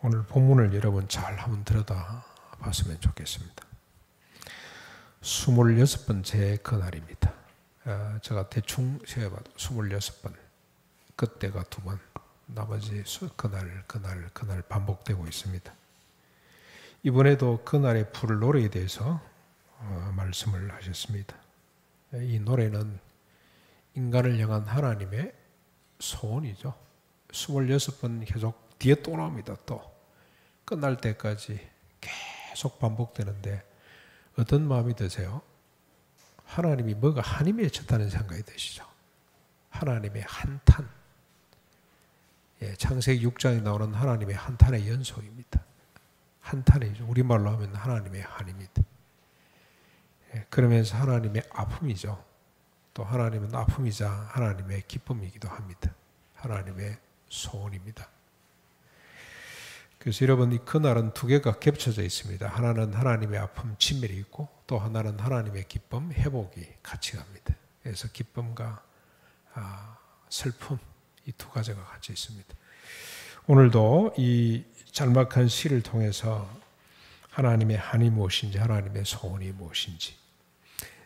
오늘 본문을 여러분 잘 한번 들여다 봤으면 좋겠습니다. 26번째 그날입니다. 제가 대충 세어봐도 26번, 그때가 2번, 나머지 그날 반복되고 있습니다. 이번에도 그날의 푸를 노래에 대해서 말씀을 하셨습니다. 이 노래는 인간을 향한 하나님의 소원이죠. 26번 계속 뒤에 또 나옵니다. 또 끝날 때까지 계속 반복되는데 어떤 마음이 드세요? 하나님이 뭐가 한이 맺혔다는 생각이 드시죠? 하나님의 한탄. 창세기 6장에 나오는 하나님의 한탄의 연속입니다. 한탄이죠. 우리말로 하면 하나님의 한입니다. 그러면서 하나님의 아픔이죠. 또 하나님은 아픔이자 하나님의 기쁨이기도 합니다. 하나님의 소원입니다. 그래서 여러분, 이 그날은 두 개가 겹쳐져 있습니다. 하나는 하나님의 아픔, 진멸이 있고 또 하나는 하나님의 기쁨, 회복이 같이 갑니다. 그래서 기쁨과 슬픔, 이 두 가지가 같이 있습니다. 오늘도 이 짤막한 시를 통해서 하나님의 한이 무엇인지, 하나님의 소원이 무엇인지,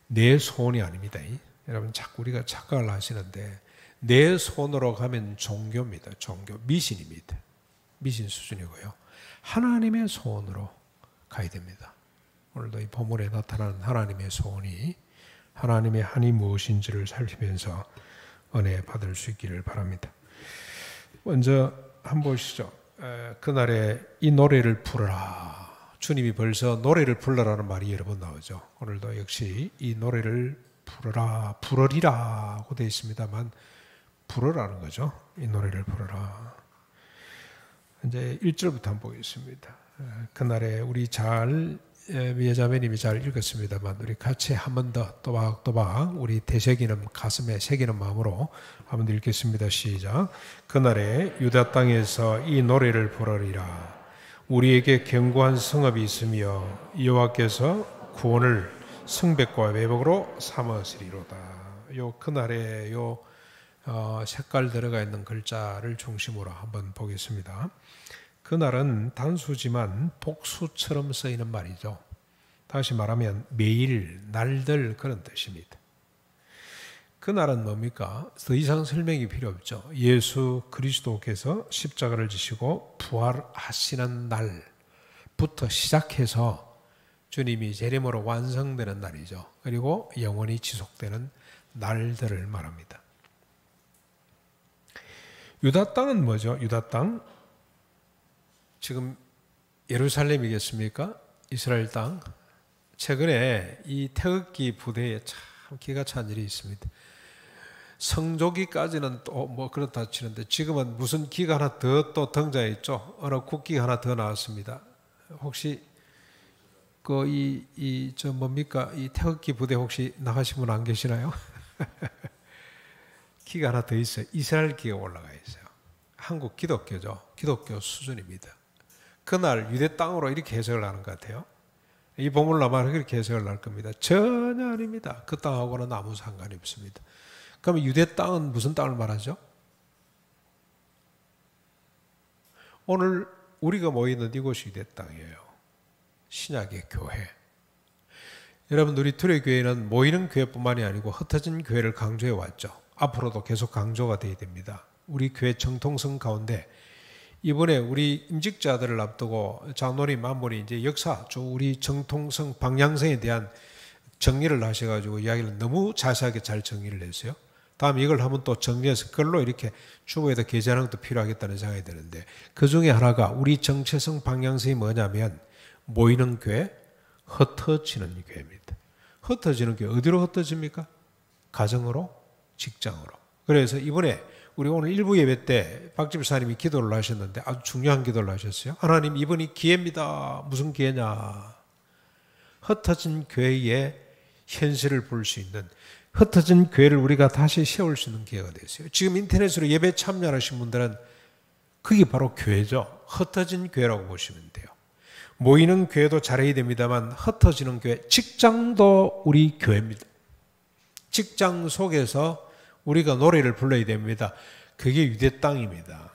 내 소원이 아닙니다. 여러분, 자꾸 우리가 착각을 하시는데 내 손으로 가면 종교입니다. 종교, 미신입니다. 미신 수준이고요. 하나님의 소원으로 가야 됩니다. 오늘도 이 본문에 나타나는 하나님의 소원이, 하나님의 한이 무엇인지를 살피면서 은혜 받을 수 있기를 바랍니다. 먼저 한번 보시죠. 그날에 이 노래를 부르라. 주님이 벌써 노래를 불러라는 말이 여러 번 나오죠. 오늘도 역시 이 노래를 부르라, 부르리라고 되어 있습니다만 부르라는 거죠. 이 노래를 부르라. 이제 1절부터 한번 보겠습니다. 그날에 우리 여자매님이 잘 읽었습니다만 우리 같이 한 번 더 또박또박 우리 되새기는, 가슴에 새기는 마음으로 한번 읽겠습니다. 시작. 그날에 유다 땅에서 이 노래를 부르리라. 우리에게 견고한 성읍이 있으며 여호와께서 구원을 성백과 회복으로 삼으시리로다. 요 그날에 요 색깔 들어가 있는 글자를 중심으로 한번 보겠습니다. 그날은 단수지만 복수처럼 쓰이는 말이죠. 다시 말하면 매일, 날들 그런 뜻입니다. 그날은 뭡니까? 더 이상 설명이 필요 없죠. 예수 그리스도께서 십자가를 지시고 부활하시는 날부터 시작해서 주님이 재림으로 완성되는 날이죠. 그리고 영원히 지속되는 날들을 말합니다. 유다 땅은 뭐죠? 유다 땅? 지금 예루살렘이겠습니까? 이스라엘 땅? 최근에 이 태극기 부대에 참 기가 찬 일이 있습니다. 성조기까지는 또 뭐 그렇다 치는데 지금은 무슨 기가 하나 더 또 등장해 있죠. 어느 국기가 하나 더 나왔습니다. 혹시 뭡니까? 이 태극기 부대 혹시 나가신 분 안 계시나요? 기가 하나 더 있어요. 이스라엘 기가 올라가 있어요. 한국 기독교죠. 기독교 수준입니다. 그날 유대 땅으로 이렇게 해석을 하는 것 같아요. 이 본문을 아마 그렇게 해석을 할 겁니다. 전혀 아닙니다. 그 땅하고는 아무 상관이 없습니다. 그럼 유대 땅은 무슨 땅을 말하죠? 오늘 우리가 모이는 이곳이 유대 땅이에요. 신약의 교회. 여러분, 우리 투례교회는 모이는 교회뿐만이 아니고 흩어진 교회를 강조해 왔죠. 앞으로도 계속 강조가 돼야 됩니다. 우리 교회 정통성 가운데 이번에 우리 임직자들을 앞두고 장로님, 만물이 이제 역사, 우리 정통성, 방향성에 대한 정리를 하셔가지고 이야기를 너무 자세하게 잘 정리를 했어요. 다음에 이걸 한번 또 정리해서 글로 이렇게 주보에다 게재하는 것도 필요하겠다는 생각이 드는데, 그 중에 하나가 우리 정체성, 방향성이 뭐냐면 모이는 교회, 흩어지는 교회입니다. 흩어지는 교회, 어디로 흩어집니까? 가정으로, 직장으로. 그래서 이번에 우리 오늘 일부 예배 때 박 집사님이 기도를 하셨는데 아주 중요한 기도를 하셨어요. 하나님, 이번이 기회입니다. 무슨 기회냐? 흩어진 교회의 현실을 볼 수 있는, 흩어진 교회를 우리가 다시 세울 수 있는 기회가 됐어요. 지금 인터넷으로 예배 참여하신 분들은 그게 바로 교회죠. 흩어진 교회라고 보시면 돼요. 모이는 교회도 잘해야 됩니다만 흩어지는 교회, 직장도 우리 교회입니다. 직장 속에서 우리가 노래를 불러야 됩니다. 그게 유대 땅입니다.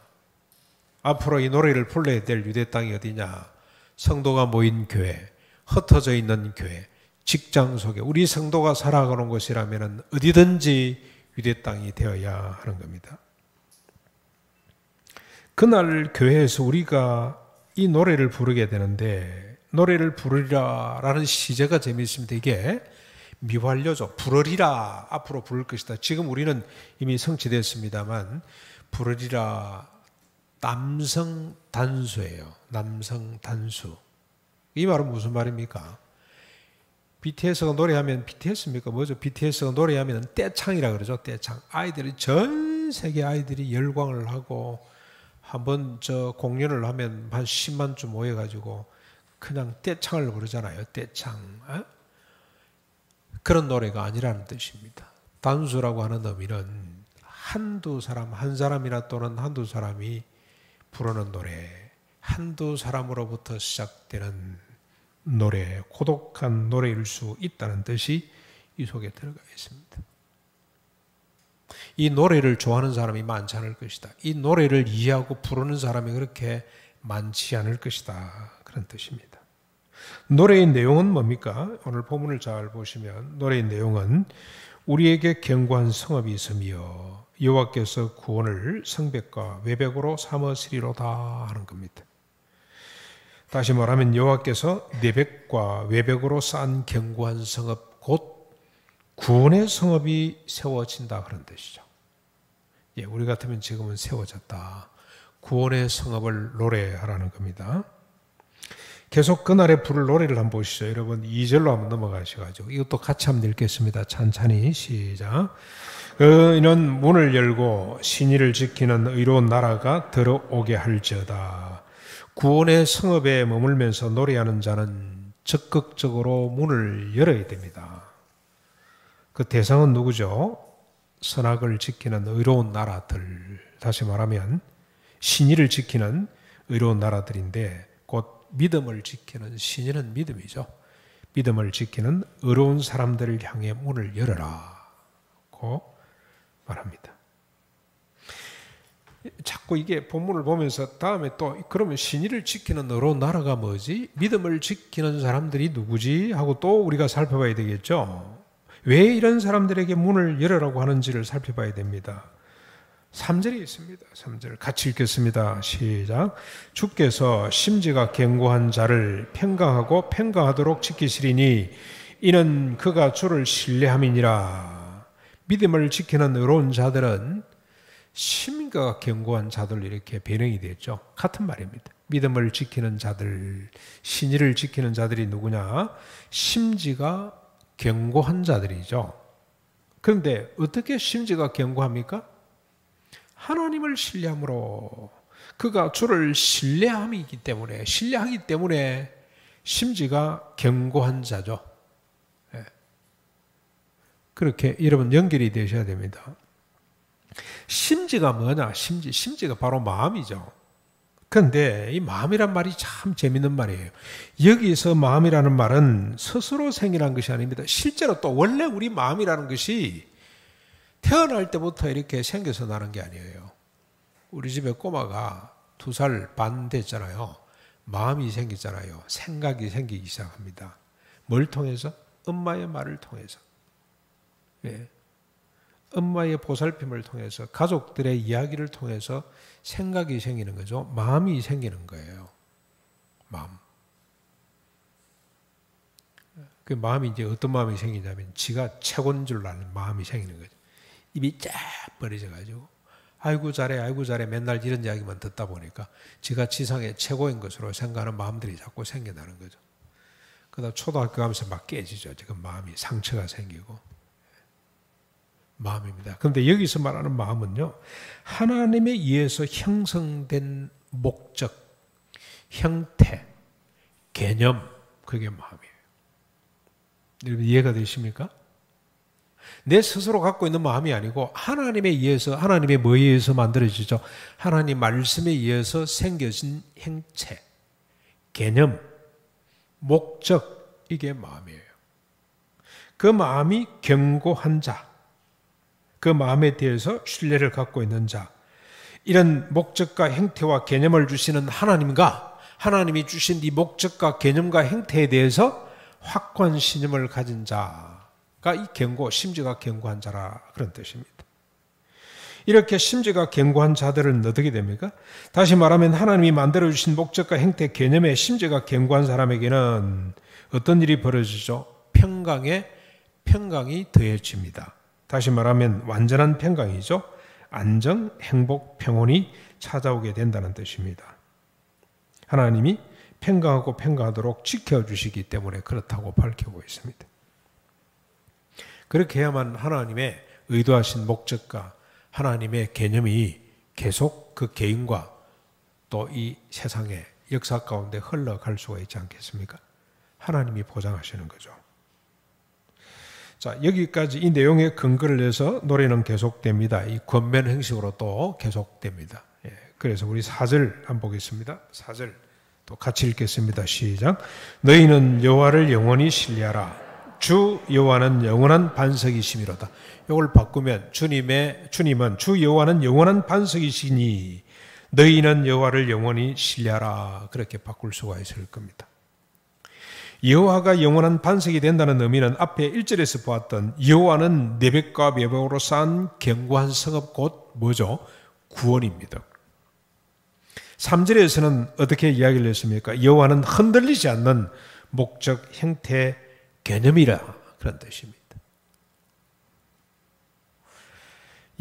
앞으로 이 노래를 불러야 될 유대 땅이 어디냐? 성도가 모인 교회, 흩어져 있는 교회, 직장 속에 우리 성도가 살아가는 곳이라면 어디든지 유대 땅이 되어야 하는 겁니다. 그날 교회에서 우리가 이 노래를 부르게 되는데, 노래를 부르리라 라는 시제가 재미있습니다. 이게 미완료죠. 부르리라, 앞으로 부를 것이다. 지금 우리는 이미 성취됐습니다만 부르리라 남성 단수예요. 남성 단수. 이 말은 무슨 말입니까? BTS가 노래하면 BTS입니까? 뭐죠? BTS가 노래하면 떼창이라 그러죠. 떼창. 아이들이, 전 세계 아이들이 열광을 하고 한번 공연을 하면 한 10만쯤 모여가지고 그냥 떼창을 부르잖아요. 떼창. 어? 그런 노래가 아니라는 뜻입니다. 단수라고 하는 의미는 한두 사람, 한 사람이나 또는 한두 사람이 부르는 노래, 한두 사람으로부터 시작되는 노래, 고독한 노래일 수 있다는 뜻이 이 속에 들어가 있습니다. 이 노래를 좋아하는 사람이 많지 않을 것이다. 이 노래를 이해하고 부르는 사람이 그렇게 많지 않을 것이다. 그런 뜻입니다. 노래의 내용은 뭡니까? 오늘 본문을 잘 보시면 노래의 내용은 우리에게 견고한 성읍이 있으며 여호와께서 구원을 성벽과 외벽으로 삼으시리로다 하는 겁니다. 다시 말하면 여호와께서 내벽과 외벽으로 쌓은 견고한 성읍, 곧 구원의 성읍이 세워진다 그런 뜻이죠. 예, 우리 같으면 지금은 세워졌다. 구원의 성읍을 노래하라는 겁니다. 계속 그날에 부를 노래를 한번 보시죠. 여러분 2절로 한번 넘어가셔가지고 이것도 같이 한번 읽겠습니다. 찬찬히 시작. 이는 문을 열고 신의를 지키는 의로운 나라가 들어오게 할지어다. 구원의 성읍에 머물면서 노래하는 자는 적극적으로 문을 열어야 됩니다. 그 대상은 누구죠? 선악을 지키는 의로운 나라들. 다시 말하면 신의를 지키는 의로운 나라들인데 곧 믿음을 지키는, 신의는 믿음이죠. 믿음을 지키는 의로운 사람들을 향해 문을 열어라고 말합니다. 자꾸 이게 본문을 보면서 다음에 또 그러면 신의를 지키는 의로운 나라가 뭐지? 믿음을 지키는 사람들이 누구지? 하고 또 우리가 살펴봐야 되겠죠. 왜 이런 사람들에게 문을 열으라고 하는지를 살펴봐야 됩니다. 3절이 있습니다. 3절 같이 읽겠습니다. 시작. 주께서 심지가 견고한 자를 평강하고 평강하도록 지키시리니 이는 그가 주를 신뢰함이니라. 믿음을 지키는 의로운 자들은 심기가 견고한 자들 이렇게 변형이 됐죠. 같은 말입니다. 믿음을 지키는 자들, 신의를 지키는 자들이 누구냐? 심지가 견고한 자들이죠. 그런데 어떻게 심지가 견고합니까? 하나님을 신뢰함으로, 그가 주를 신뢰함이기 때문에, 신뢰하기 때문에 심지가 견고한 자죠. 그렇게 여러분 연결이 되셔야 됩니다. 심지가 뭐냐? 심지가 바로 마음이죠. 그런데 이 마음이란 말이 참 재밌는 말이에요. 여기서 마음이라는 말은 스스로 생겨난 것이 아닙니다. 실제로 또 원래 우리 마음이라는 것이 태어날 때부터 이렇게 생겨서 나는 게 아니에요. 우리 집에 꼬마가 2살 반 됐잖아요. 마음이 생기잖아요. 생각이 생기기 시작합니다. 뭘 통해서? 엄마의 말을 통해서. 예. 엄마의 보살핌을 통해서, 가족들의 이야기를 통해서 생각이 생기는 거죠. 마음이 생기는 거예요. 마음. 그 마음이 이제 어떤 마음이 생기냐면 지가 최고인 줄 아는 마음이 생기는 거죠. 입이 쫙 벌어져가지고 아이고 잘해 맨날 이런 이야기만 듣다 보니까 지가 지상의 최고인 것으로 생각하는 마음들이 자꾸 생겨나는 거죠. 그러다 초등학교 가면서 막 깨지죠. 지금 마음이 상처가 생기고. 마음입니다. 그런데 여기서 말하는 마음은요, 하나님에 의해서 형성된 목적, 형태, 개념, 그게 마음이에요. 여러분 이해가 되십니까? 내 스스로 갖고 있는 마음이 아니고 하나님에 의해서, 하나님의 뭐에 의해서 만들어지죠? 하나님 말씀에 의해서 생겨진 형체, 개념, 목적, 이게 마음이에요. 그 마음이 견고한 자, 그 마음에 대해서 신뢰를 갖고 있는 자, 이런 목적과 형태와 개념을 주시는 하나님과 하나님이 주신 이 목적과 개념과 형태에 대해서 확고한 신념을 가진 자가 이 견고, 심지가 견고한 자라 그런 뜻입니다. 이렇게 심지가 견고한 자들은 어떻게 됩니까? 다시 말하면 하나님이 만들어주신 목적과 형태, 개념에 심지가 견고한 사람에게는 어떤 일이 벌어지죠? 평강이 더해집니다. 다시 말하면 완전한 평강이죠. 안정, 행복, 평온이 찾아오게 된다는 뜻입니다. 하나님이 평강하고 평강하도록 지켜주시기 때문에 그렇다고 밝히고 있습니다. 그렇게 해야만 하나님의 의도하신 목적과 하나님의 개념이 계속 그 개인과 또 이 세상의 역사 가운데 흘러갈 수가 있지 않겠습니까? 하나님이 보장하시는 거죠. 자, 여기까지 이 내용에 근거를 내서 노래는 계속됩니다. 이 권면 형식으로 또 계속됩니다. 그래서 우리 4절 한번 보겠습니다. 4절 또 같이 읽겠습니다. 시작. 너희는 여호와를 영원히 신뢰하라. 주 여호와는 영원한 반석이심이로다. 이걸 바꾸면 주님은 주 여호와는 영원한 반석이시니 너희는 여호와를 영원히 신뢰하라. 그렇게 바꿀 수가 있을 겁니다. 여호와가 영원한 반석이 된다는 의미는 앞에 1절에서 보았던 여호와는 내백과 매복으로 쌓은 견고한 성읍 곧 뭐죠? 구원입니다. 3절에서는 어떻게 이야기를 했습니까? 여호와는 흔들리지 않는 목적, 형태, 개념이라 그런 뜻입니다.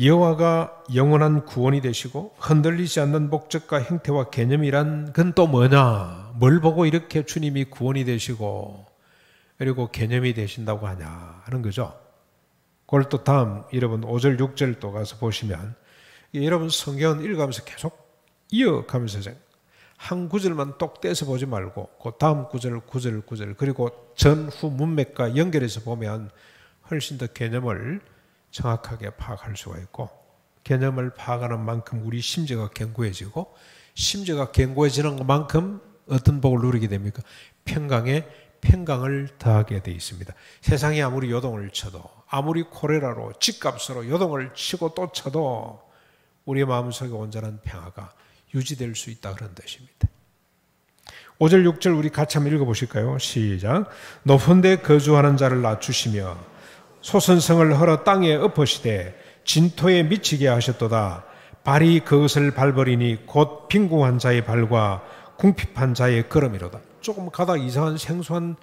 여호와가 영원한 구원이 되시고 흔들리지 않는 목적과 형태와 개념이란 그건 또 뭐냐? 뭘 보고 이렇게 주님이 구원이 되시고 그리고 개념이 되신다고 하냐 하는 거죠. 그걸 또 다음 여러분 5절 6절 또 가서 보시면 여러분 성경은 읽으면서 계속 이어가면서 한 구절만 똑 떼서 보지 말고 그 다음 구절 그리고 전후 문맥과 연결해서 보면 훨씬 더 개념을 정확하게 파악할 수가 있고 개념을 파악하는 만큼 우리 심지가 견고해지고 심지가 견고해지는 것만큼 어떤 복을 누리게 됩니까? 평강을 더하게 되어 있습니다. 세상이 아무리 요동을 쳐도 아무리 콜레라로 집값으로 요동을 치고 또 쳐도 우리의 마음속에 온전한 평화가 유지될 수 있다 그런 뜻입니다. 5절 6절 우리 같이 한번 읽어보실까요? 시작. 높은 데 거주하는 자를 낮추시며 소선성을 헐어 땅에 엎으시되 진토에 미치게 하셨도다. 발이 그것을 밟으리니 곧 빈궁한 자의 발과 궁핍한 자의 걸음이로다. 조금 가다 이상한 생소한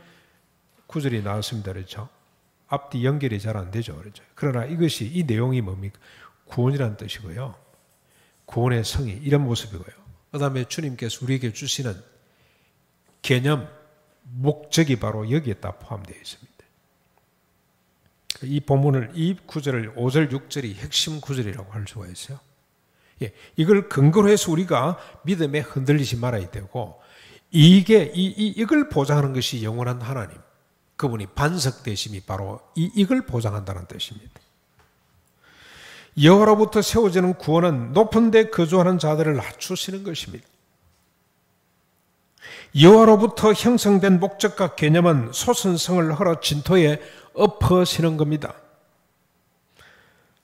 구절이 나왔습니다. 그렇죠? 앞뒤 연결이 잘 안 되죠. 그렇죠? 그러나 이것이 이 내용이 뭡니까? 구원이라는 뜻이고요. 구원의 성의 이런 모습이고요. 그 다음에 주님께서 우리에게 주시는 개념, 목적이 바로 여기에 다 포함되어 있습니다. 이 본문을, 이 구절을 5절, 6절이 핵심 구절이라고 할 수가 있어요. 예, 이걸 근거로 해서 우리가 믿음에 흔들리지 말아야 되고, 이걸 보장하는 것이 영원한 하나님, 그분이 반석되심이 바로 이걸 보장한다는 뜻입니다. 여호와로부터 세워지는 구원은 높은 데 거주하는 자들을 낮추시는 것입니다. 여호와로부터 형성된 목적과 개념은 소선성을 헐어 진토에 엎어지는 겁니다.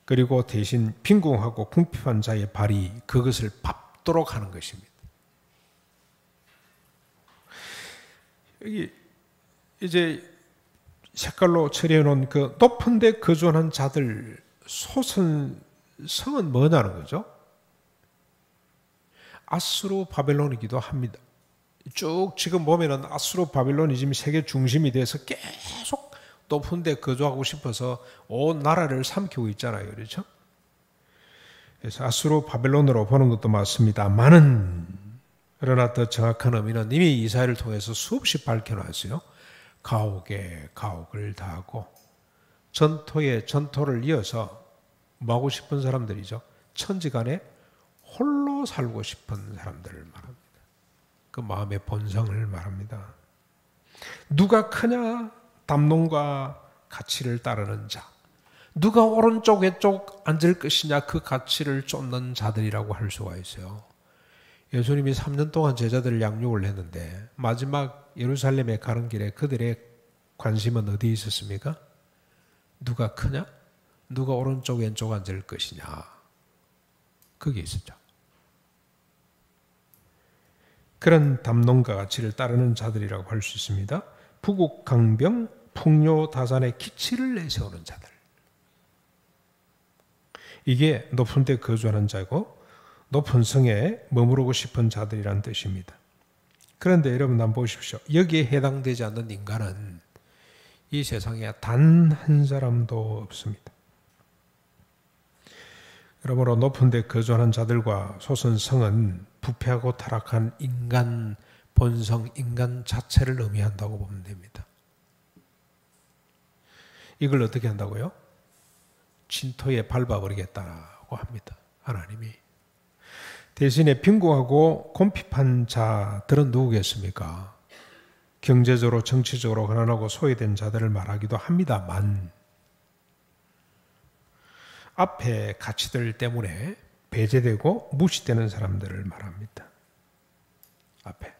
그리고 대신 빈궁하고 궁핍한 자의 발이 그것을 밟도록 하는 것입니다. 여기 이제 색깔로 처리해 놓은 그 높은 데 거주하는 자들 소선성은 뭐냐는 거죠? 아수르 바벨론이기도 합니다. 쭉 지금 보면은 아수르 바벨론이 지금 세계 중심이 돼서 계속 높은 데 거주하고 싶어서 온 나라를 삼키고 있잖아요. 그렇죠? 그래서 아수르 바벨론으로 보는 것도 맞습니다만은 그러나 더 정확한 의미는 이미 이사야를 통해서 수없이 밝혀놨어요. 가옥에 가옥을 다하고 전토에 전토를 이어서 뭐하고 싶은 사람들이죠? 천지간에 홀로 살고 싶은 사람들을 말합니다. 그 마음의 본성을 말합니다. 누가 크냐? 담론과 가치를 따르는 자. 누가 오른쪽에 쪽 앉을 것이냐? 그 가치를 쫓는 자들이라고 할 수가 있어요. 예수님이 3년 동안 제자들을 양육을 했는데 마지막 예루살렘에 가는 길에 그들의 관심은 어디에 있었습니까? 누가 크냐? 누가 오른쪽 왼쪽 앉을 것이냐? 그게 있었죠. 그런 담론과 가치를 따르는 자들이라고 할 수 있습니다. 부국강병 풍요다산의 기치를 내세우는 자들. 이게 높은 데 거주하는 자고 높은 성에 머무르고 싶은 자들이란 뜻입니다. 그런데 여러분 한번 보십시오. 여기에 해당되지 않는 인간은 이 세상에 단 한 사람도 없습니다. 그러므로 높은 데 거주하는 자들과 소선성은 부패하고 타락한 인간 본성, 인간 자체를 의미한다고 보면 됩니다. 이걸 어떻게 한다고요? 진토에 밟아버리겠다고 합니다. 하나님이. 대신에 빈곤하고 곰핍한 자들은 누구겠습니까? 경제적으로 정치적으로 가난하고 소외된 자들을 말하기도 합니다만 앞에 가치들 때문에 배제되고 무시되는 사람들을 말합니다. 앞에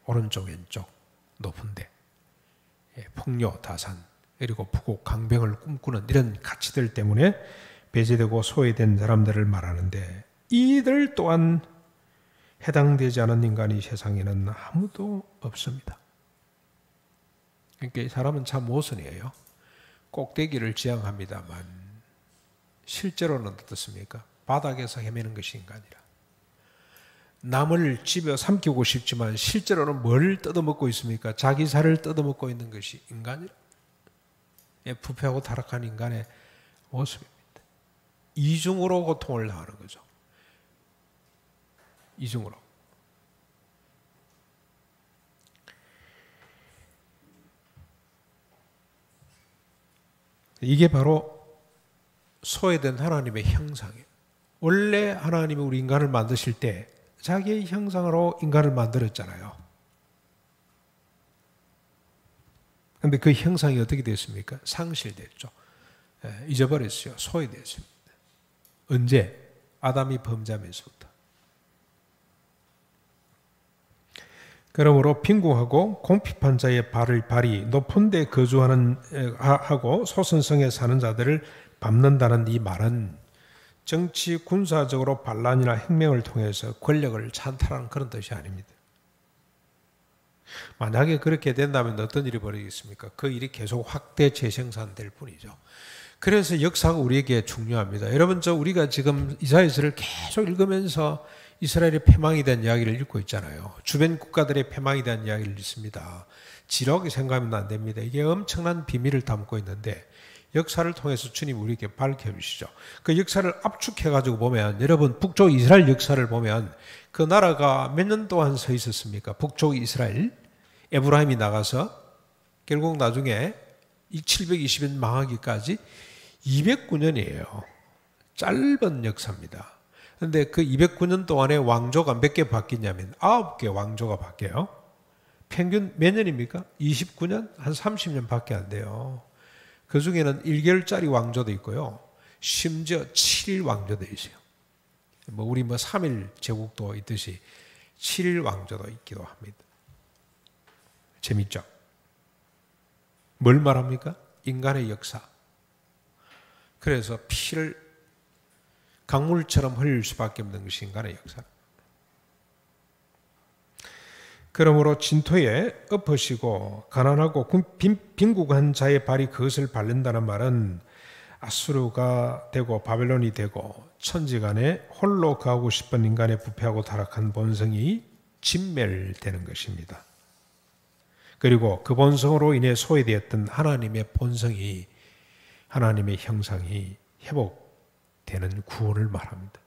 오른쪽 왼쪽 높은 데 풍요 다산 그리고 부국 강병을 꿈꾸는 이런 가치들 때문에 배제되고 소외된 사람들을 말하는데 이들 또한 해당되지 않은 인간이 세상에는 아무도 없습니다. 그러니까 이 사람은 참 모순이에요. 꼭대기를 지향합니다만 실제로는 어떻습니까? 바닥에서 헤매는 것이 인간이라. 남을 집어 삼키고 싶지만 실제로는 뭘 뜯어먹고 있습니까? 자기 살을 뜯어먹고 있는 것이 인간이라. 부패하고 타락한 인간의 모습입니다. 이중으로 고통을 당하는 거죠. 이중으로. 이게 바로 소외된 하나님의 형상이에요. 원래 하나님이 우리 인간을 만드실 때 자기의 형상으로 인간을 만들었잖아요. 그런데 그 형상이 어떻게 됐습니까? 상실됐죠. 잊어버렸어요. 소외됐습니다. 언제? 아담이 범죄하면서부터. 그러므로 빈궁하고 곰핍한 자의 발이 높은 데 거주하는 하고 소선성에 사는 자들을 밟는다는 이 말은 정치 군사적으로 반란이나 혁명을 통해서 권력을 찬탈하는 그런 뜻이 아닙니다. 만약에 그렇게 된다면 어떤 일이 벌어지겠습니까? 그 일이 계속 확대 재생산될 뿐이죠. 그래서 역사가 우리에게 중요합니다. 여러분, 우리가 지금 이사야서를 계속 읽으면서 이스라엘의 패망에 대한 이야기를 읽고 있잖아요. 주변 국가들의 패망에 대한 이야기를 읽습니다. 지루하게 생각하면 안 됩니다. 이게 엄청난 비밀을 담고 있는데 역사를 통해서 주님 우리에게 밝혀주시죠. 그 역사를 압축해가지고 보면 여러분 북쪽 이스라엘 역사를 보면 그 나라가 몇 년 동안 서 있었습니까? 북쪽 이스라엘 에브라임이 나가서 결국 나중에 720년 망하기까지 209년이에요. 짧은 역사입니다. 그런데 그 209년 동안에 왕조가 몇 개 바뀌냐면 9개 왕조가 바뀌어요. 평균 몇 년입니까? 29년? 한 30년 밖에 안 돼요. 그 중에는 1개월짜리 왕조도 있고요. 심지어 7일 왕조도 있어요. 우리 3일 제국도 있듯이 7일 왕조도 있기도 합니다. 재밌죠? 뭘 말합니까? 인간의 역사. 그래서 피를 강물처럼 흘릴 수밖에 없는 것이 인간의 역사. 그러므로 진토에 엎으시고 가난하고 빈국한 자의 발이 그것을 밟는다는 말은 아수르가 되고 바벨론이 되고 천지간에 홀로 거하고 싶은 인간의 부패하고 타락한 본성이 진멸되는 것입니다. 그리고 그 본성으로 인해 소외되었던 하나님의 본성이 하나님의 형상이 회복되는 구원을 말합니다.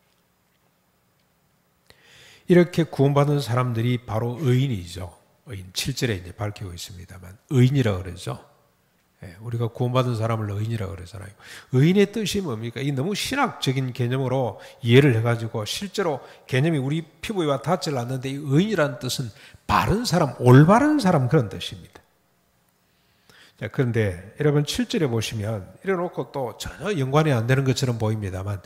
이렇게 구원받은 사람들이 바로 의인이죠. 의인. 7절에 이제 밝히고 있습니다만 의인이라고 그러죠. 우리가 구원받은 사람을 의인이라고 그러잖아요. 의인의 뜻이 뭡니까? 이 너무 신학적인 개념으로 이해를 해가지고 실제로 개념이 우리 피부에 와 닿질 않는데 이 의인이라는 뜻은 바른 사람, 올바른 사람 그런 뜻입니다. 자, 그런데 여러분 7절에 보시면 이래놓고 또 전혀 연관이 안 되는 것처럼 보입니다만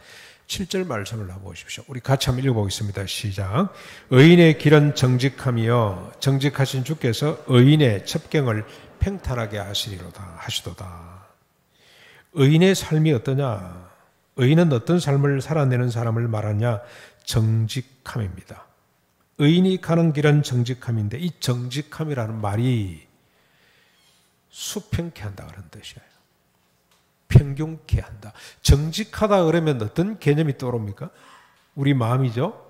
7절 말씀을 한번 보십시오. 우리 같이 한번 읽어보겠습니다. 시작. 의인의 길은 정직함이요 정직하신 주께서 의인의 첩경을 평탄하게 하시도다. 의인의 삶이 어떠냐? 의인은 어떤 삶을 살아내는 사람을 말하냐? 정직함입니다. 의인이 가는 길은 정직함인데 이 정직함이라는 말이 수평케 한다 그런 뜻이에요. 평균케 한다. 정직하다 그러면 어떤 개념이 떠오릅니까? 우리 마음이죠.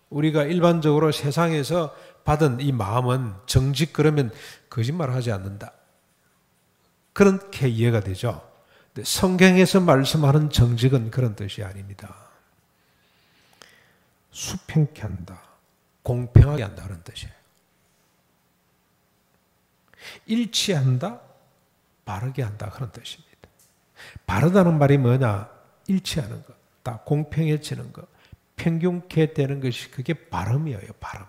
우리가 일반적으로 세상에서 받은 이 마음은 정직 그러면 거짓말하지 않는다. 그렇게 이해가 되죠. 근데 성경에서 말씀하는 정직은 그런 뜻이 아닙니다. 수평케 한다. 공평하게 한다 그런 뜻이에요. 일치한다. 바르게 한다 그런 뜻입니다. 바르다는 말이 뭐냐? 일치하는 것, 다 공평해지는 것, 평균케 되는 것이 그게 바름이에요. 바름.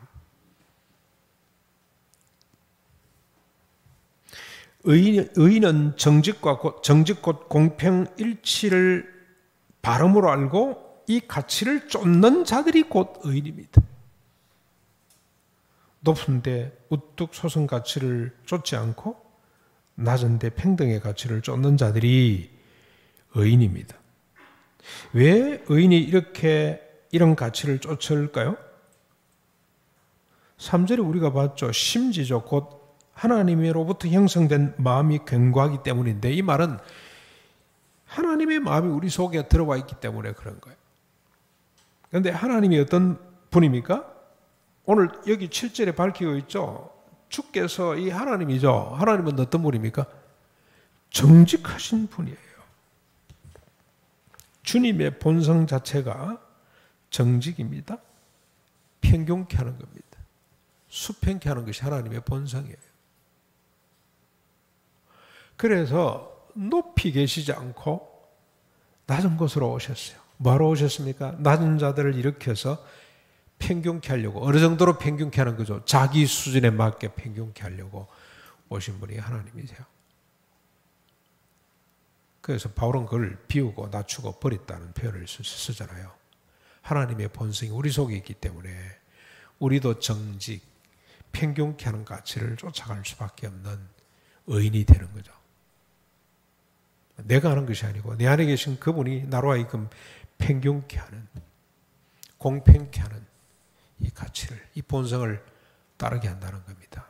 의인은 정직 곧 공평 일치를 바름으로 알고 이 가치를 쫓는 자들이 곧 의인입니다. 높은데 우뚝 솟은 가치를 쫓지 않고 낮은데 평등의 가치를 쫓는 자들이 의인입니다. 왜 의인이 이런 가치를 쫓을까요? 3절에 우리가 봤죠. 심지죠. 곧 하나님으로부터 형성된 마음이 견고하기 때문인데 이 말은 하나님의 마음이 우리 속에 들어와 있기 때문에 그런 거예요. 그런데 하나님이 어떤 분입니까? 오늘 여기 7절에 밝히고 있죠. 주께서 이 하나님이죠. 하나님은 어떤 분입니까? 정직하신 분이에요. 주님의 본성 자체가 정직입니다. 평균케 하는 겁니다. 수평케 하는 것이 하나님의 본성이에요. 그래서 높이 계시지 않고 낮은 곳으로 오셨어요. 뭐하러 오셨습니까? 낮은 자들을 일으켜서 평균케 하려고. 어느 정도로 평균케 하는 거죠? 자기 수준에 맞게 평균케 하려고 오신 분이 하나님이세요. 그래서 바울은 그걸 비우고 낮추고 버렸다는 표현을 쓰잖아요. 하나님의 본성이 우리 속에 있기 때문에 우리도 정직, 평균케 하는 가치를 쫓아갈 수밖에 없는 의인이 되는 거죠. 내가 하는 것이 아니고 내 안에 계신 그분이 나로 하여금 평균케 하는, 공평케 하는 이 가치를, 이 본성을 따르게 한다는 겁니다.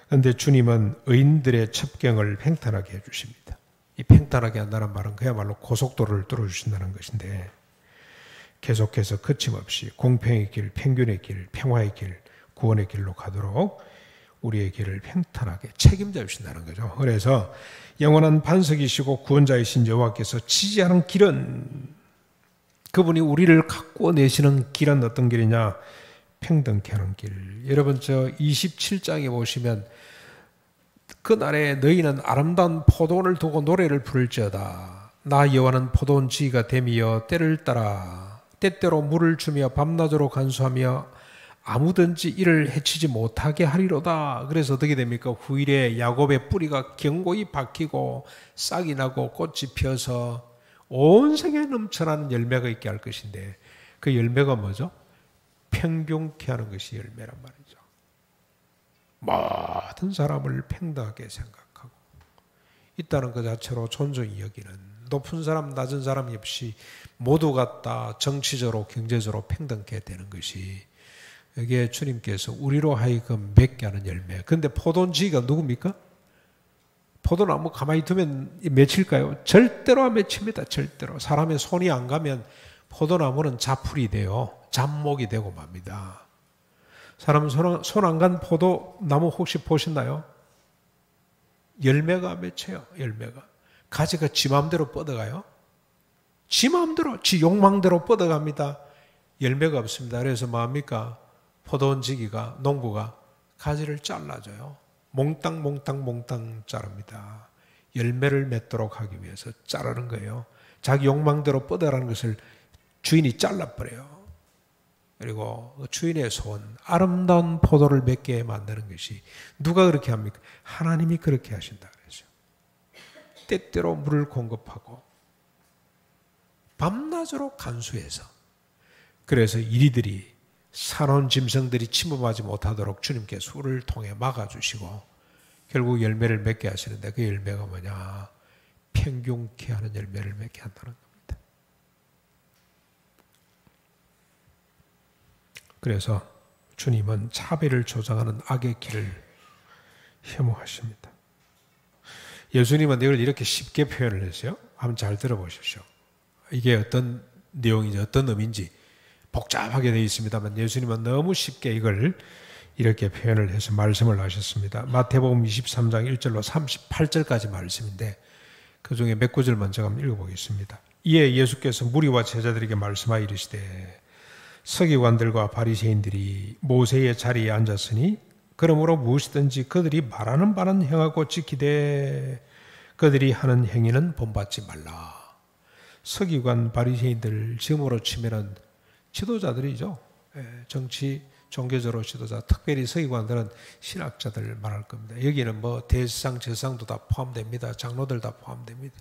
그런데 주님은 의인들의 첩경을 팽탄하게 해주십니다. 이 팽탄하게 한다는 말은 그야말로 고속도로를 뚫어주신다는 것인데 계속해서 거침없이 공평의 길, 평균의 길, 평화의 길, 구원의 길로 가도록 우리의 길을 팽탄하게 책임져 주신다는 거죠. 그래서 영원한 반석이시고 구원자이신 여호와께서 지지하는 길은, 그분이 우리를 가꾸어 내시는 길은 어떤 길이냐? 평등케 하는 길. 여러분 저 27장에 보시면 그날에 너희는 아름다운 포도원을 두고 노래를 부를지어다. 나 여호와는 포도원 지기가 됨이여 때를 따라 때때로 물을 주며 밤낮으로 간수하며 아무든지 이를 해치지 못하게 하리로다. 그래서 어떻게 됩니까? 후일에 야곱의 뿌리가 견고히 박히고 싹이 나고 꽃이 피어서 온 세계에 넘쳐나는 열매가 있게 할 것인데 그 열매가 뭐죠? 평균케 하는 것이 열매란 말이죠. 모든 사람을 평등하게 생각하고 있다는 것 자체로 존중이 여기는, 높은 사람 낮은 사람 없이 모두가 다 정치적으로 경제적으로 평등케 되는 것이 여기에 주님께서 우리로 하여금 맺게 하는 열매. 그런데 포도원지기가 누굽니까? 포도나무 가만히 두면 맺힐까요? 절대로 안 맺힙니다. 절대로. 사람의 손이 안 가면 포도나무는 자풀이 돼요. 잡목이 되고 맙니다. 사람 손 안 간 포도나무 혹시 보셨나요? 열매가 맺혀요. 열매가. 가지가 지 마음대로 뻗어가요. 지 마음대로, 지 욕망대로 뻗어갑니다. 열매가 없습니다. 그래서 뭐합니까? 포도원지기가, 농부가 가지를 잘라줘요. 몽땅 자릅니다. 열매를 맺도록 하기 위해서 자르는 거예요. 자기 욕망대로 뻗어가는 것을 주인이 잘라버려요. 그리고 주인의 손, 아름다운 포도를 맺게 만드는 것이 누가 그렇게 합니까? 하나님이 그렇게 하신다 그랬죠. 때때로 물을 공급하고 밤낮으로 간수해서, 그래서 이리들이 사나운 짐승들이 침범하지 못하도록 주님께서 술을 통해 막아주시고 결국 열매를 맺게 하시는데 그 열매가 뭐냐? 평균케 하는 열매를 맺게 한다는 겁니다. 그래서 주님은 차별을 조장하는 악의 길을 혐오하십니다. 예수님은 이걸 이렇게 쉽게 표현을 했어요. 한번 잘 들어보십시오. 이게 어떤 내용인지 어떤 의미인지 복잡하게 되어 있습니다만 예수님은 너무 쉽게 이걸 이렇게 표현을 해서 말씀을 하셨습니다. 마태복음 23장 1절로 38절까지 말씀인데 그 중에 몇 구절만 제가 한번 읽어보겠습니다. 이에 예수께서 무리와 제자들에게 말씀하여 이르시되 서기관들과 바리새인들이 모세의 자리에 앉았으니 그러므로 무엇이든지 그들이 말하는 바는 행하고 지키되 그들이 하는 행위는 본받지 말라. 서기관 바리새인들 지금으로 치면은 지도자들이죠. 정치 종교적으로 지도자, 특별히 서기관들은 신학자들 말할 겁니다. 여기는 뭐 대상, 제상도 다 포함됩니다. 장로들 다 포함됩니다.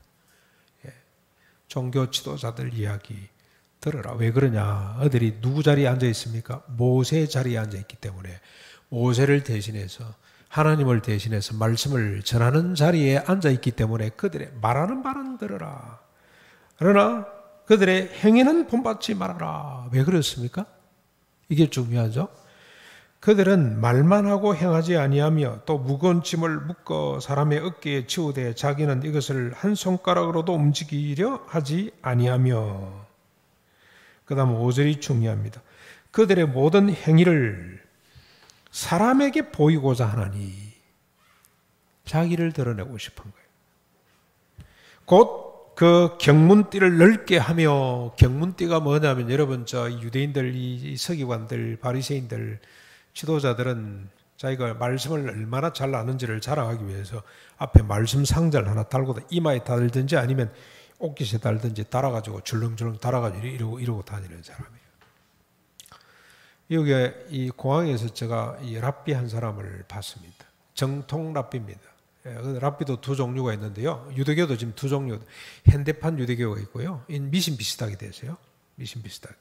종교 지도자들 이야기 들어라. 왜 그러냐? 어들이 누구 자리에 앉아 있습니까? 모세 자리에 앉아 있기 때문에 모세를 대신해서 하나님을 대신해서 말씀을 전하는 자리에 앉아 있기 때문에 그들의 말하는 바는 들어라. 그러나 그들의 행위는 본받지 말아라. 왜 그렇습니까? 이게 중요하죠. 그들은 말만 하고 행하지 아니하며 또 무거운 짐을 묶어 사람의 어깨에 지우되 자기는 이것을 한 손가락으로도 움직이려 하지 아니하며 그 다음 5절이 중요합니다. 그들의 모든 행위를 사람에게 보이고자 하나니 자기를 드러내고 싶은 거예요. 곧 그 경문띠를 넓게 하며 경문띠가 뭐냐면 여러분 저 유대인들 이 서기관들 바리새인들 지도자들은 자기가 말씀을 얼마나 잘 아는지를 자랑하기 위해서 앞에 말씀 상자를 하나 달고 이마에 달든지 아니면 옷깃에 달든지 달아가지고 줄렁줄렁 달아가지고 이러고 다니는 사람이에요. 여기 이 공항에서 제가 이 랍비 한 사람을 봤습니다. 정통 랍비입니다. 랍비도 두 종류가 있는데요. 유대교도 지금 두 종류, 현대판 유대교가 있고요. 미신 비슷하게 되세요. 미신 비슷하게.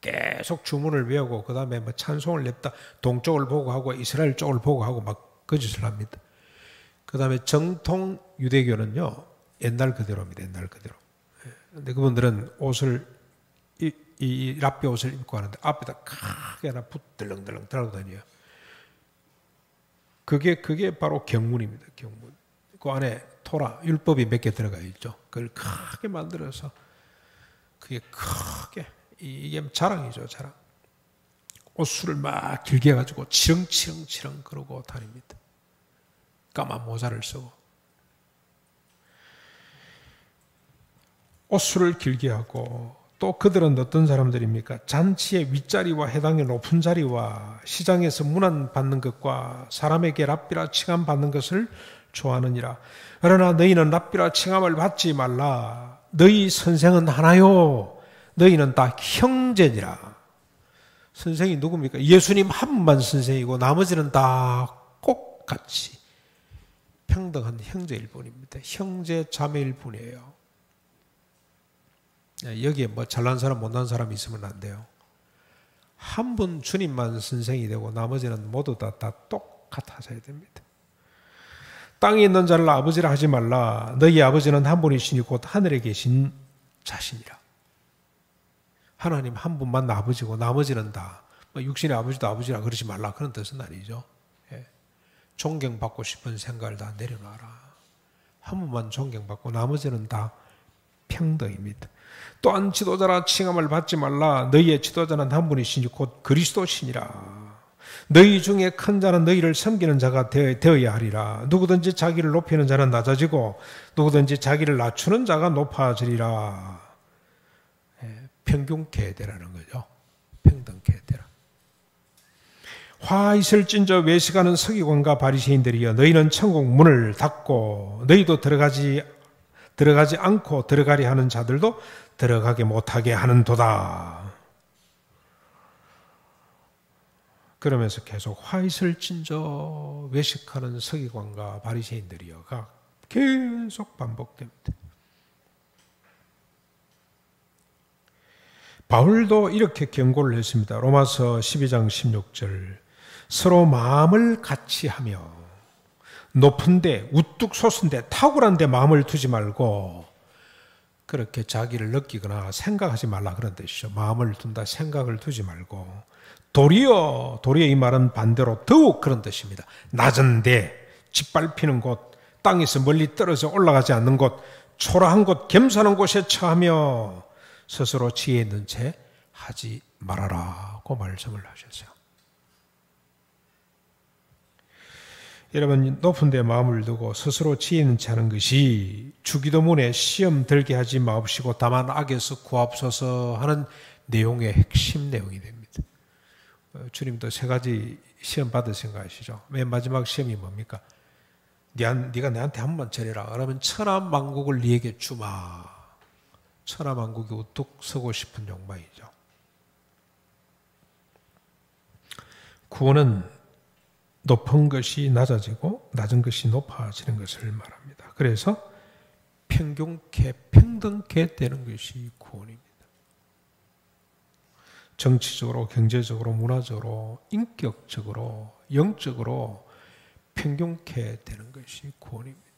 계속 주문을 외우고 그 다음에 뭐 찬송을 냅다 동쪽을 보고 하고 이스라엘 쪽을 보고 하고 막 거짓을 합니다. 그 다음에 정통 유대교는요. 옛날 그대로입니다. 옛날 그대로. 근데 그분들은 옷을 이 랍비 옷을 입고 하는데 앞에다 크게 하나 붙들렁들렁 달고 다녀요. 그게 바로 경문입니다. 경문. 그 안에 토라, 율법이 몇 개 들어가 있죠. 그걸 크게 만들어서 그게 크게 이게 자랑이죠. 자랑. 옷수를 막 길게 해가지고 치렁치렁 그러고 다닙니다. 까만 모자를 쓰고 옷수를 길게 하고 또 그들은 어떤 사람들입니까? 잔치의 윗자리와 해당의 높은 자리와 시장에서 문안받는 것과 사람에게 랍비라 칭함받는 것을 좋아하느니라. 그러나 너희는 랍비라 칭함을 받지 말라. 너희 선생은 하나요. 너희는 다 형제니라. 선생이 누굽니까? 예수님 한 분만 선생이고 나머지는 다 똑같이 평등한 형제일 뿐입니다. 형제 자매일 뿐이에요. 여기에 뭐 잘난 사람 못난 사람이 있으면 안 돼요. 한 분 주님만 선생이 되고 나머지는 모두 다 똑같아져야 됩니다. 땅에 있는 자를 아버지라 하지 말라. 너희 아버지는 한 분이시니 곧 하늘에 계신 자신이라. 하나님 한 분만 아버지고 나머지는 다 육신의 아버지도 아버지라 그러지 말라 그런 뜻은 아니죠. 존경받고 싶은 생각을 다 내려놔라. 한 분만 존경받고 나머지는 다 평등입니다. 또한 지도자라 칭함을 받지 말라. 너희의 지도자는 한 분이시니 곧 그리스도시니라. 너희 중에 큰 자는 너희를 섬기는 자가 되어야 하리라. 누구든지 자기를 높이는 자는 낮아지고 누구든지 자기를 낮추는 자가 높아지리라. 평균케 되라는 거죠. 평등케 되라. 화 있을진저 외식하는 서기관과 바리새인들이여 너희는 천국 문을 닫고 너희도 들어가지 않고 들어가려 하는 자들도 들어가게 못하게 하는도다. 그러면서 계속 화 있을진저 외식하는 서기관과 바리새인들이여가 계속 반복됩니다. 바울도 이렇게 경고를 했습니다. 로마서 12장 16절 서로 마음을 같이 하며 높은데 우뚝 솟은데 탁월한데 마음을 두지 말고 그렇게 자기를 느끼거나 생각하지 말라 그런 뜻이죠. 마음을 둔다, 생각을 두지 말고. 도리어 이 말은 반대로 더욱 그런 뜻입니다. 낮은데 짓밟히는 곳, 땅에서 멀리 떨어져 올라가지 않는 곳, 초라한 곳, 겸손한 곳에 처하며 스스로 지혜 있는 채 하지 말아라고 말씀을 하셨어요. 여러분, 높은 데 마음을 두고 스스로 지혜 있는 채 하는 것이 주기도문에 시험 들게 하지 마옵시고 다만 악에서 구하옵소서 하는 내용의 핵심 내용이 됩니다. 주님도 3가지 시험 받으신 거 아시죠? 맨 마지막 시험이 뭡니까? 네가 내한테 한 번 절해라. 그러면 천하만국을 네게 주마. 천하만국이 우뚝 서고 싶은 욕망이죠. 구원은 높은 것이 낮아지고 낮은 것이 높아지는 것을 말합니다. 그래서 평균케 평등케 되는 것이 구원입니다. 정치적으로, 경제적으로, 문화적으로, 인격적으로, 영적으로 평균케 되는 것이 구원입니다.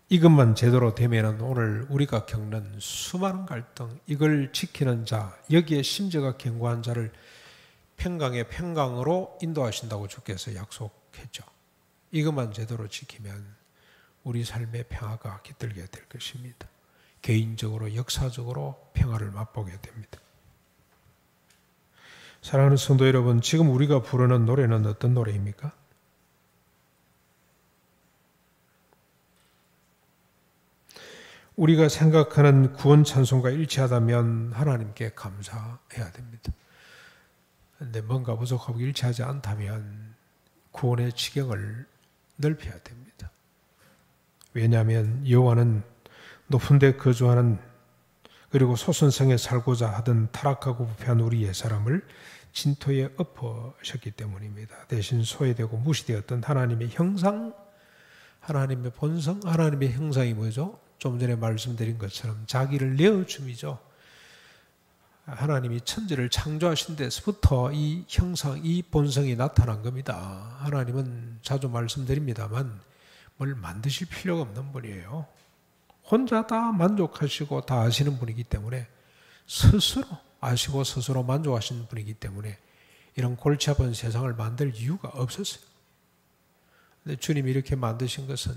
이것만 제대로 되면 오늘 우리가 겪는 수많은 갈등, 이걸 지키는 자, 여기에 심지어가 견고한 자를 평강의 평강으로 인도하신다고 주께서 약속했죠. 이것만 제대로 지키면 우리 삶의 평화가 깃들게 될 것입니다. 개인적으로, 역사적으로 평화를 맛보게 됩니다. 사랑하는 성도 여러분, 지금 우리가 부르는 노래는 어떤 노래입니까? 우리가 생각하는 구원 찬송과 일치하다면 하나님께 감사해야 됩니다. 그런데 뭔가 부족하고 일치하지 않다면 구원의 지경을 넓혀야 됩니다. 왜냐하면 여호와는 높은 데 거주하는 그리고 소선성에 살고자 하던 타락하고 부패한 우리 옛사람을 진토에 엎으셨기 때문입니다. 대신 소외되고 무시되었던 하나님의 형상, 하나님의 본성, 하나님의 형상이 뭐죠? 좀 전에 말씀드린 것처럼 자기를 내어줌이죠. 하나님이 천지를 창조하신 데서부터 이 형상, 이 본성이 나타난 겁니다. 하나님은 자주 말씀드립니다만 뭘 만드실 필요가 없는 분이에요. 혼자 다 만족하시고 다 아시는 분이기 때문에 스스로 아시고 스스로 만족하시는 분이기 때문에 이런 골치 아픈 세상을 만들 이유가 없었어요. 근데 주님이 이렇게 만드신 것은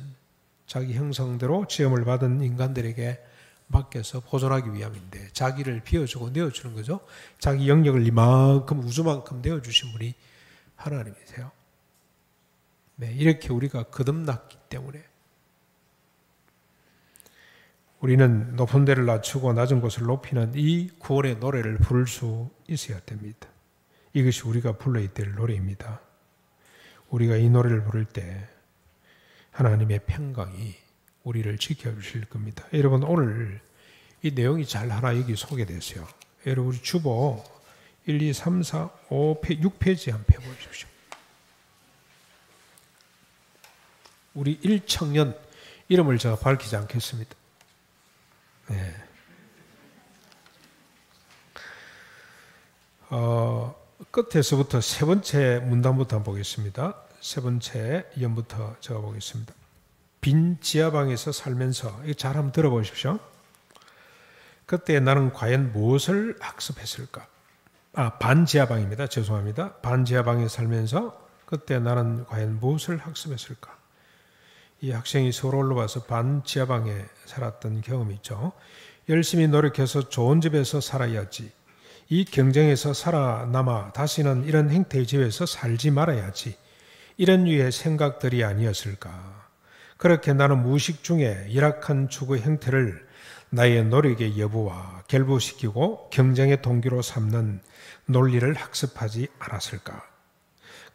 자기 형상대로 지음을 받은 인간들에게 맡겨서 보존하기 위함인데 자기를 비워주고 내어주는 거죠. 자기 영역을 이만큼 우주만큼 내어주신 분이 하나님이세요. 네, 이렇게 우리가 거듭났기 때문에 우리는 높은 데를 낮추고 낮은 곳을 높이는 이 구원의 노래를 부를 수 있어야 됩니다. 이것이 우리가 불러야 될 노래입니다. 우리가 이 노래를 부를 때 하나님의 평강이 우리를 지켜주실 겁니다. 여러분, 오늘 이 내용이 잘 하나 여기 소개됐어요. 여러분, 우리 주보 1, 2, 3, 4, 5, 6페이지 한번 펴보십시오. 우리 1청년 이름을 제가 밝히지 않겠습니다. 네. 끝에서부터 3번째 문단부터 한번 보겠습니다. 3번째 연부터 제가 보겠습니다. 빈 지하방에서 살면서 이거 잘 한번 들어보십시오. 그때 나는 과연 무엇을 학습했을까? 반지하방입니다. 죄송합니다. 반지하방에 살면서 그때 나는 과연 무엇을 학습했을까? 이 학생이 서울로 와서 반지하방에 살았던 경험이 있죠. 열심히 노력해서 좋은 집에서 살아야지. 이 경쟁에서 살아남아 다시는 이런 형태의 집에서 살지 말아야지. 이런 류의 생각들이 아니었을까. 그렇게 나는 무의식 중에 열악한 추구 형태를 나의 노력의 여부와 결부시키고 경쟁의 동기로 삼는 논리를 학습하지 않았을까.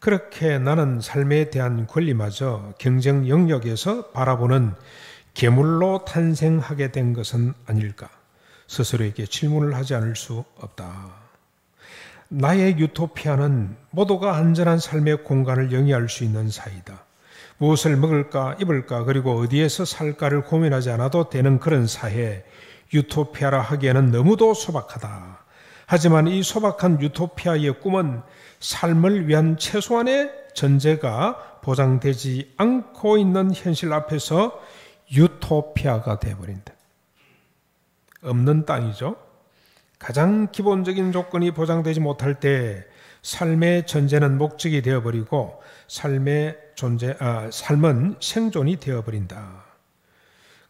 그렇게 나는 삶에 대한 권리마저 경쟁 영역에서 바라보는 괴물로 탄생하게 된 것은 아닐까. 스스로에게 질문을 하지 않을 수 없다. 나의 유토피아는 모두가 안전한 삶의 공간을 영위할 수 있는 사이다. 무엇을 먹을까 입을까 그리고 어디에서 살까를 고민하지 않아도 되는 그런 사회, 유토피아라 하기에는 너무도 소박하다. 하지만 이 소박한 유토피아의 꿈은 삶을 위한 최소한의 전제가 보장되지 않고 있는 현실 앞에서 유토피아가 되어버린다. 없는 땅이죠. 가장 기본적인 조건이 보장되지 못할 때 삶의 전제는 목적이 되어버리고 삶은 생존이 되어버린다.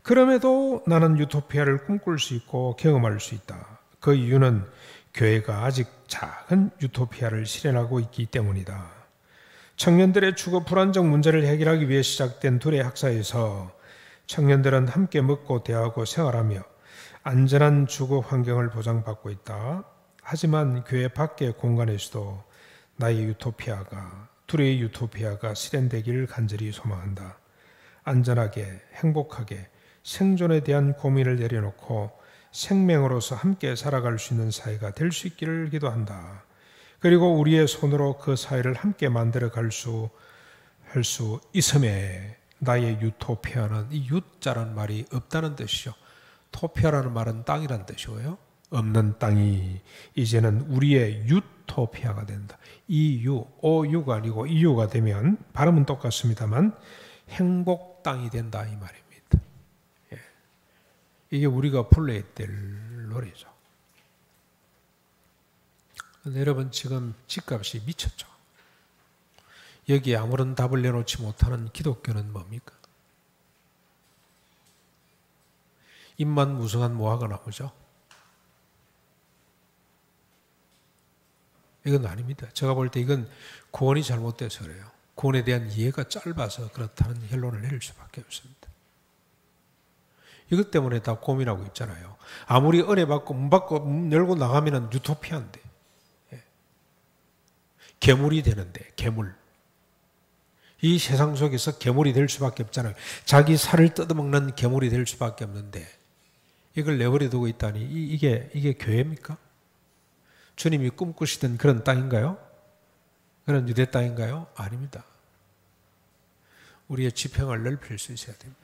그럼에도 나는 유토피아를 꿈꿀 수 있고 경험할 수 있다. 그 이유는 교회가 아직 작은 유토피아를 실현하고 있기 때문이다. 청년들의 주거 불안정 문제를 해결하기 위해 시작된 둘의 학사에서 청년들은 함께 먹고 대하고 생활하며 안전한 주거 환경을 보장받고 있다. 하지만 교회 밖의 공간에서도 둘의 유토피아가 실현되기를 간절히 소망한다. 안전하게, 행복하게 생존에 대한 고민을 내려놓고 생명으로서 함께 살아갈 수 있는 사회가 될 수 있기를 기도한다. 그리고 우리의 손으로 그 사회를 함께 만들어 할 수 있음에 나의 유토피아는 이 유자라는 말이 없다는 뜻이죠. 토피아라는 말은 땅이라는 뜻이고요. 없는 땅이 이제는 우리의 유토피아가 된다. 이유, 오유가 아니고 이유가 되면 발음은 똑같습니다만 행복 땅이 된다 이 말입니다. 예. 이게 우리가 불러야 될 노래죠. 여러분 지금 집값이 미쳤죠. 여기에 아무런 답을 내놓지 못하는 기독교는 뭡니까? 입만 무성한 모아가 나오죠. 이건 아닙니다. 제가 볼 때 이건 구원이 잘못돼서 그래요. 구원에 대한 이해가 짧아서 그렇다는 결론을 내릴 수밖에 없습니다. 이것 때문에 다 고민하고 있잖아요. 아무리 은혜 받고 문 열고 나가면 유토피아인데 괴물이 되는데 괴물. 이 세상 속에서 괴물이 될 수밖에 없잖아요. 자기 살을 뜯어먹는 괴물이 될 수밖에 없는데 이걸 내버려 두고 있다니 이게 교회입니까? 주님이 꿈꾸시던 그런 땅인가요? 그런 유대 땅인가요? 아닙니다. 우리의 지평을 넓힐 수 있어야 됩니다.